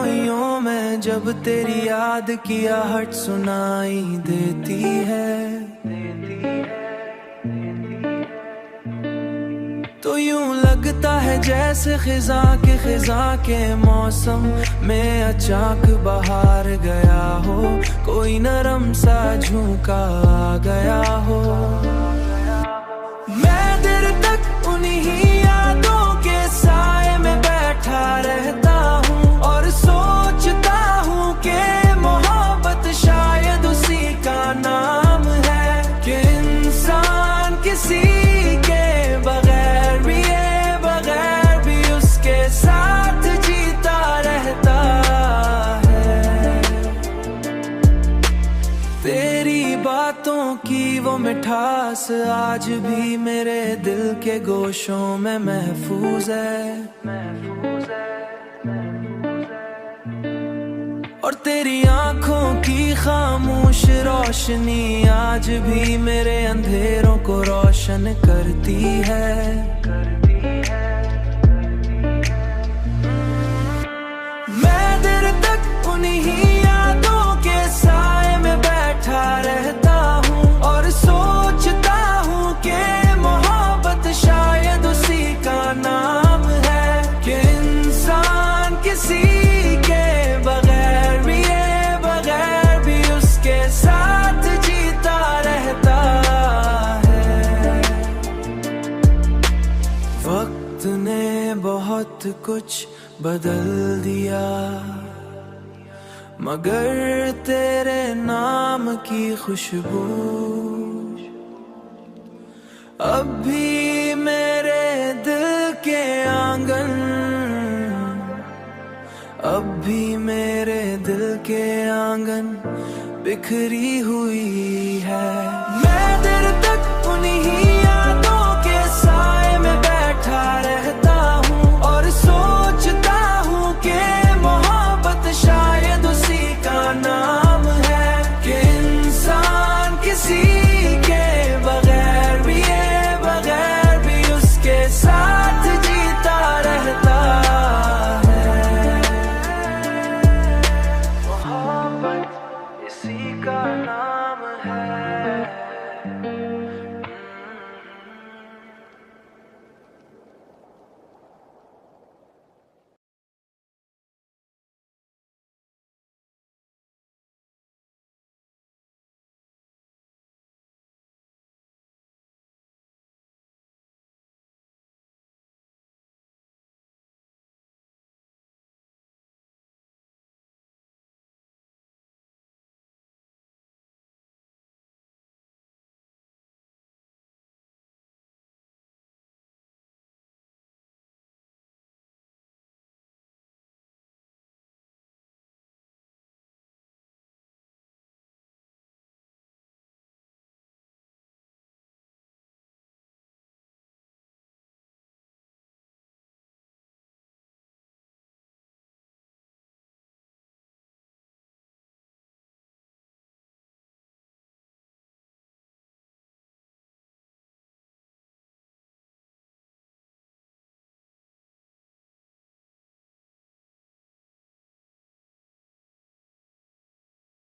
रसोइयों में जब तेरी याद की आहट सुनाई देती है, तो यूं लगता है जैसे खिजा के मौसम में अचानक बाहर गया हो, कोई नरम सा झोंका आ गया हो। मैं देर तक उन्हीं यादों के साए में बैठा रहता हूँ और सोचता हूँ कि मोहब्बत शायद उसी का नाम है, कि इंसान किसी के बगैर भी उसके साथ जीता रहता है। तेरी बातों की वो मिठास आज भी मेरे दिल के गोशों में महफूज है, और तेरी आंखों की खामोश रोशनी आज भी मेरे अंधेरों को रोशन करती है। मैं देर तक उन्हीं यादों के साए में बैठा रहता हूँ और सोचता हूँ कि मोहब्बत शायद उसी का नाम है, कि इंसान किसी के बगैर भी उसके साथ जीता रहता है। वक्त ने बहुत कुछ बदल दिया, मगर तेरे नाम की खुशबू अब भी मेरे दिल के आंगन, अब भी मेरे दिल के आंगन बिखरी हुई है। मैं देर तक उन्हीं